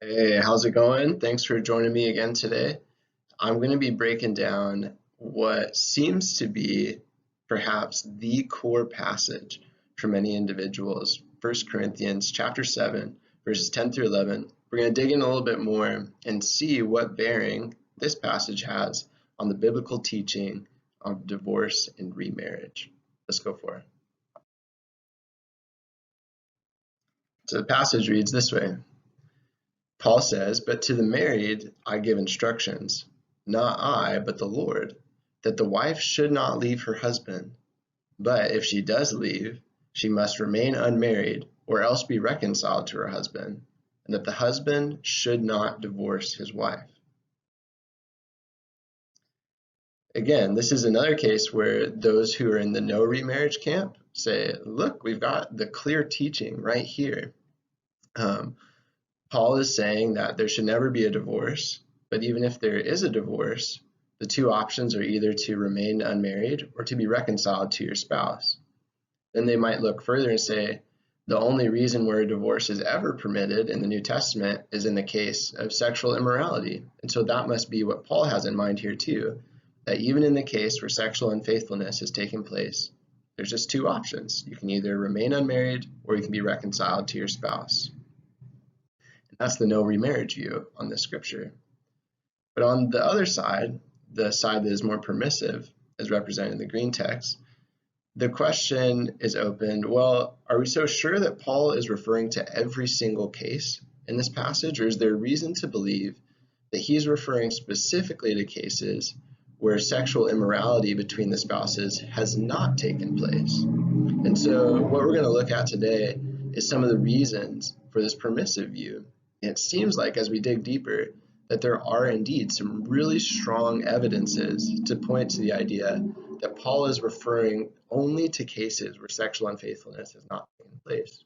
Hey, how's it going? Thanks for joining me again today. I'm going to be breaking down what seems to be perhaps the core passage for many individuals, 1 Corinthians chapter 7, verses 10 through 11. We're going to dig in a little bit more and see what bearing this passage has on the biblical teaching of divorce and remarriage. Let's go for it. So the passage reads this way. Paul says, "But to the married I give instructions, not I, but the Lord, that the wife should not leave her husband. But if she does leave, she must remain unmarried or else be reconciled to her husband, and that the husband should not divorce his wife." Again, this is another case where those who are in the no remarriage camp say, look, we've got the clear teaching right here. Paul is saying that there should never be a divorce, but even if there is a divorce, the two options are either to remain unmarried or to be reconciled to your spouse. Then they might look further and say, the only reason where a divorce is ever permitted in the New Testament is in the case of sexual immorality. And so that must be what Paul has in mind here too, that even in the case where sexual unfaithfulness has taken place, there's just two options. You can either remain unmarried or you can be reconciled to your spouse. That's the no remarriage view on this scripture. But on the other side, the side that is more permissive, as represented in the green text, the question is opened, well, are we so sure that Paul is referring to every single case in this passage, or is there reason to believe that he's referring specifically to cases where sexual immorality between the spouses has not taken place? And so what we're going to look at today is some of the reasons for this permissive view. And it seems like as we dig deeper that there are indeed some really strong evidences to point to the idea that Paul is referring only to cases where sexual unfaithfulness has not taken place.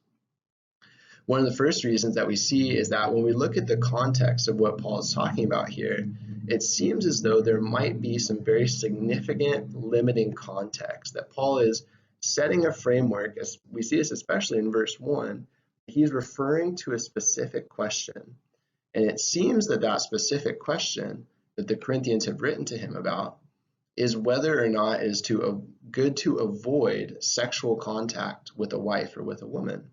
One of the first reasons that we see is that when we look at the context of what Paul is talking about here, it seems as though there might be some very significant limiting context, that Paul is setting a framework, as we see this especially in verse 1. He's referring to a specific question. And it seems that that specific question that the Corinthians have written to him about is whether or not it is good to avoid sexual contact with a wife or with a woman.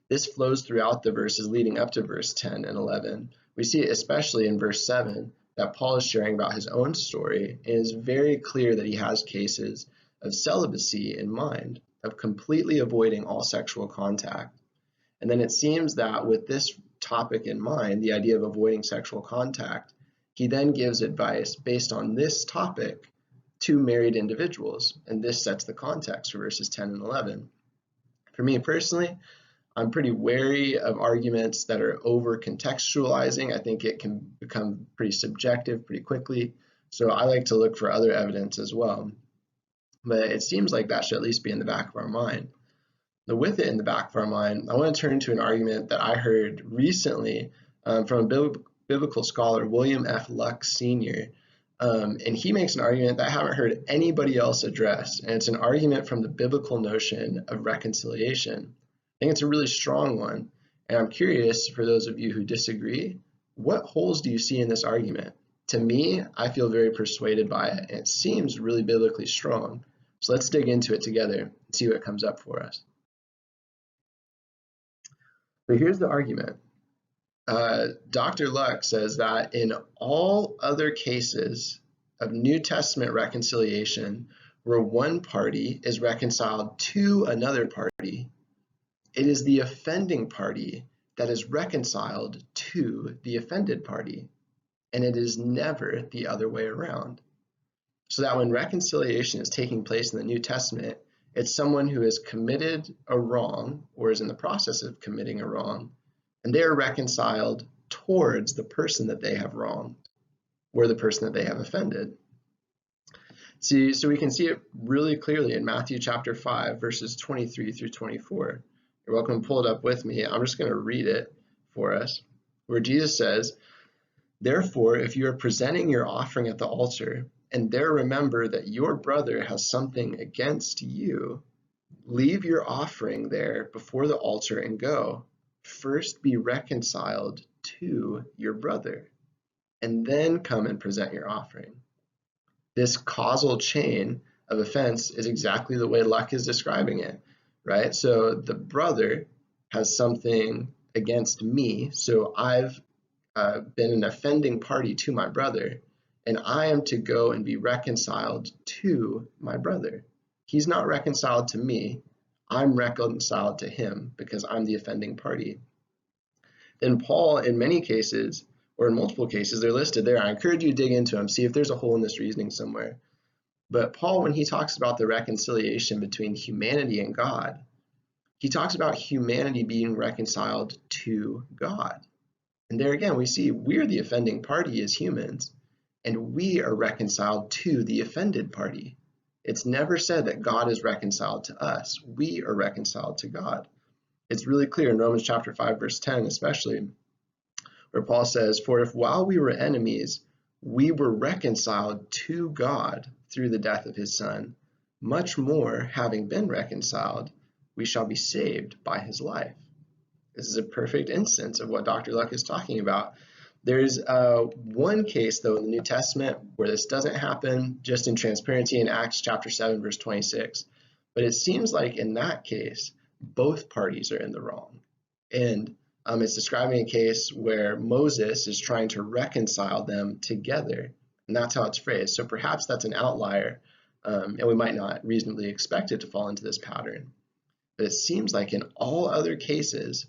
This flows throughout the verses leading up to verse 10 and 11. We see it especially in verse 7 that Paul is sharing about his own story, and it is very clear that he has cases of celibacy in mind, of completely avoiding all sexual contact. And then it seems that with this topic in mind, the idea of avoiding sexual contact, he then gives advice based on this topic to married individuals. And this sets the context for verses 10 and 11. For me personally, I'm pretty wary of arguments that are over contextualizing. I think it can become pretty subjective pretty quickly. So I like to look for other evidence as well. But it seems like that should at least be in the back of our mind. With it in the back of our mind, I want to turn to an argument that I heard recently from a biblical scholar, William F. Luck Sr., and he makes an argument that I haven't heard anybody else address, and it's an argument from the biblical notion of reconciliation. I think it's a really strong one, and I'm curious, for those of you who disagree, what holes do you see in this argument? To me, I feel very persuaded by it, and it seems really biblically strong. So let's dig into it together and see what comes up for us. But here's the argument. Dr. Luck says that in all other cases of New Testament reconciliation where one party is reconciled to another party, it is the offending party that is reconciled to the offended party, and it is never the other way around. So that when reconciliation is taking place in the New Testament, it's someone who has committed a wrong or is in the process of committing a wrong, and they are reconciled towards the person that they have wronged or the person that they have offended. See, so we can see it really clearly in Matthew chapter 5, verses 23 through 24. You're welcome to pull it up with me. I'm just going to read it for us, where Jesus says, "Therefore, if you are presenting your offering at the altar, and there remember that your brother has something against you, leave your offering there before the altar and go. first be reconciled to your brother, and then come and present your offering. This causal chain of offense is exactly the way Luck is describing it, right? So the brother has something against me, so I've been an offending party to my brother, and I am to go and be reconciled to my brother. He's not reconciled to me, I'm reconciled to him because I'm the offending party. Then Paul, in many cases, or in multiple cases, they're listed there. I encourage you to dig into them, see if there's a hole in this reasoning somewhere. But Paul, when he talks about the reconciliation between humanity and God, he talks about humanity being reconciled to God. And there again, we see we're the offending party as humans, and we are reconciled to the offended party. It's never said that God is reconciled to us. We are reconciled to God. It's really clear in Romans chapter 5, verse 10, especially, where Paul says, "For if while we were enemies, we were reconciled to God through the death of his Son, much more, having been reconciled, we shall be saved by his life." This is a perfect instance of what Dr. Luck is talking about. There's one case, though, in the New Testament where this doesn't happen, just in transparency, in Acts chapter 7, verse 26. But it seems like in that case, both parties are in the wrong. And it's describing a case where Moses is trying to reconcile them together. And that's how it's phrased. So perhaps that's an outlier, and we might not reasonably expect it to fall into this pattern. But it seems like in all other cases,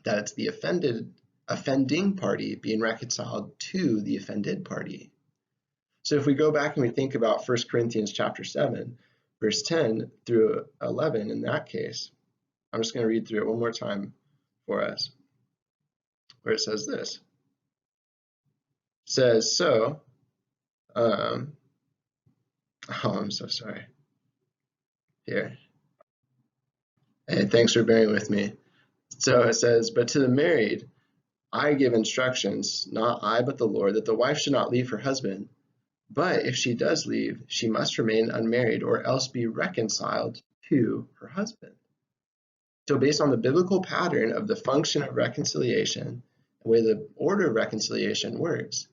that it's the offending party being reconciled to the offended party. So if we go back and we think about 1 Corinthians chapter 7, verse 10 through 11, in that case, I'm just going to read through it one more time for us, where it says this. It says, so, I'm so sorry. Here. Hey, thanks for bearing with me. So it says, but to the married, I give instructions, not I, but the Lord, that the wife should not leave her husband. But if she does leave, she must remain unmarried or else be reconciled to her husband. So based on the biblical pattern of the function of reconciliation, the way the order of reconciliation works,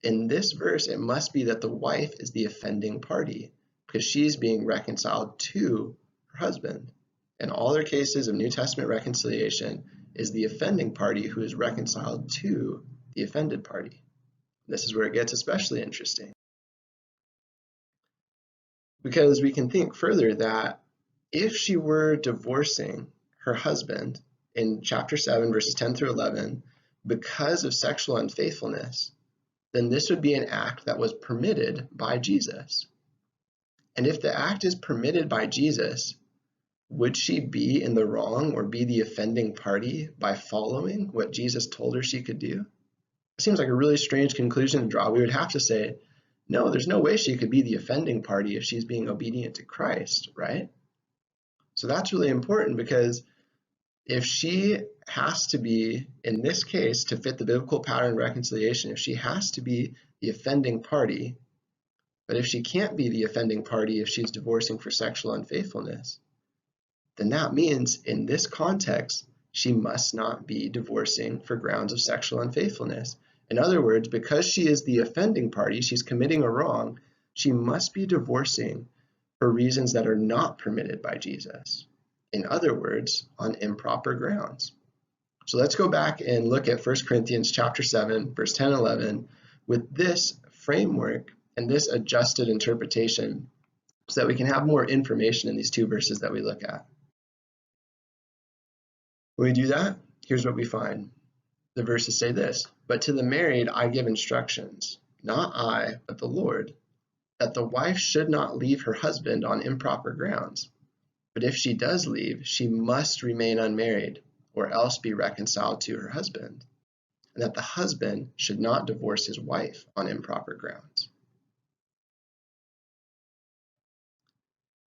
in this verse, it must be that the wife is the offending party because she's being reconciled to her husband. In all other cases of New Testament reconciliation, is the offending party who is reconciled to the offended party. This is where it gets especially interesting, because we can think further that if she were divorcing her husband in chapter 7, verses 10 through 11, because of sexual unfaithfulness, then this would be an act that was permitted by Jesus. And if the act is permitted by Jesus, would she be in the wrong or be the offending party by following what Jesus told her she could do? It seems like a really strange conclusion to draw. We would have to say, no, there's no way she could be the offending party if she's being obedient to Christ, right? So that's really important, because if she has to be, in this case, to fit the biblical pattern of reconciliation, if she has to be the offending party, but if she can't be the offending party if she's divorcing for sexual unfaithfulness, then that means in this context, she must not be divorcing for grounds of sexual unfaithfulness. In other words, because she is the offending party, she's committing a wrong, she must be divorcing for reasons that are not permitted by Jesus. In other words, on improper grounds. So let's go back and look at 1 Corinthians chapter 7, verse 10 and 11 with this framework and this adjusted interpretation so that we can have more information in these two verses that we look at. When we do that, here's what we find. The verses say this, but to the married I give instructions, not I, but the Lord, that the wife should not leave her husband on improper grounds. But if she does leave, she must remain unmarried, or else be reconciled to her husband, and that the husband should not divorce his wife on improper grounds.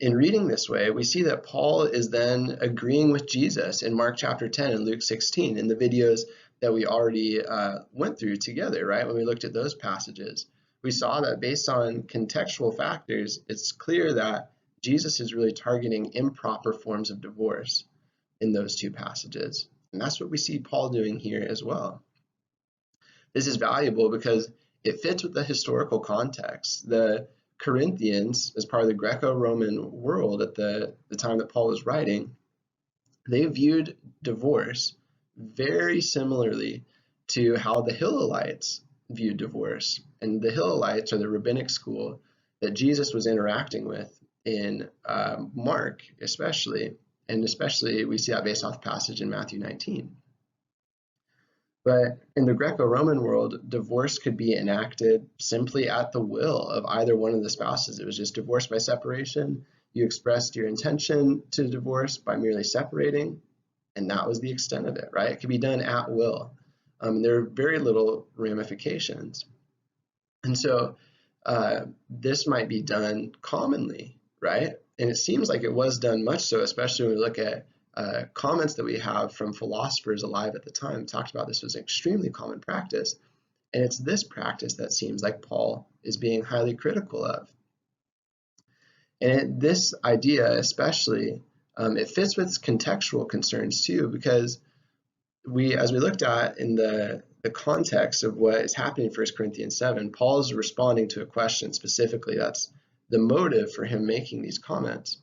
In reading this way, we see that Paul is then agreeing with Jesus in Mark chapter 10 and Luke 16 in the videos that we already went through together, right? When we looked at those passages, we saw that based on contextual factors, it's clear that Jesus is really targeting improper forms of divorce in those two passages. And that's what we see Paul doing here as well. This is valuable because it fits with the historical context. The Corinthians, as part of the Greco-Roman world at the time that Paul was writing, they viewed divorce very similarly to how the Hillelites viewed divorce. And the Hillelites are the rabbinic school that Jesus was interacting with in Mark, especially. And especially we see that based off the passage in Matthew 19. But in the Greco-Roman world, divorce could be enacted simply at the will of either one of the spouses. It was just divorce by separation. You expressed your intention to divorce by merely separating, and that was the extent of it, right? It could be done at will. There are very little ramifications. And so this might be done commonly, right? And it seems like it was done much so, especially when we look at comments that we have from philosophers alive at the time talked about this was an extremely common practice. And it's this practice that seems like Paul is being highly critical of. And this idea especially, it fits with contextual concerns too, because as we looked at in the context of what is happening in 1 Corinthians 7, Paul is responding to a question specifically. That's the motive for him making these comments.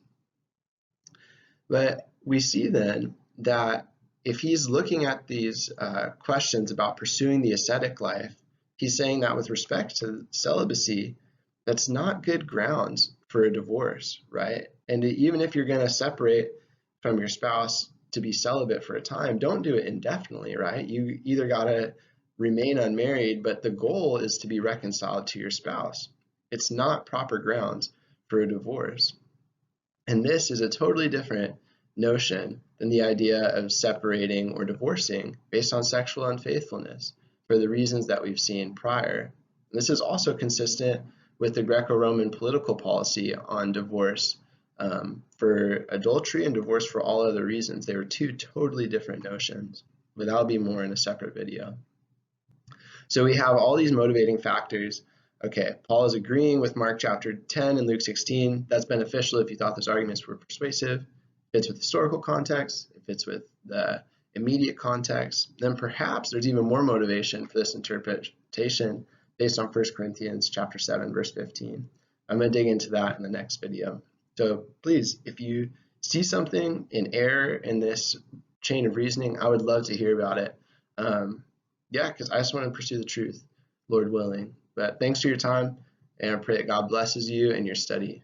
But we see then that if he's looking at these questions about pursuing the ascetic life, he's saying that with respect to celibacy, that's not good grounds for a divorce, right? And even if you're going to separate from your spouse to be celibate for a time, don't do it indefinitely, right? You either got to remain unmarried, but the goal is to be reconciled to your spouse. It's not proper grounds for a divorce. And this is a totally different notion than the idea of separating or divorcing based on sexual unfaithfulness for the reasons that we've seen prior. And this is also consistent with the Greco-Roman political policy on divorce for adultery and divorce for all other reasons. They were two totally different notions, but that'll be more in a separate video. So we have all these motivating factors. Okay, Paul is agreeing with Mark chapter 10 and Luke 16. That's beneficial if you thought those arguments were persuasive. It fits with historical context. It fits with the immediate context. Then perhaps there's even more motivation for this interpretation based on 1 Corinthians chapter 7, verse 15. I'm going to dig into that in the next video. So please, if you see something in error in this chain of reasoning, I would love to hear about it. Because I just want to pursue the truth, Lord willing. But thanks for your time, and I pray that God blesses you in your study.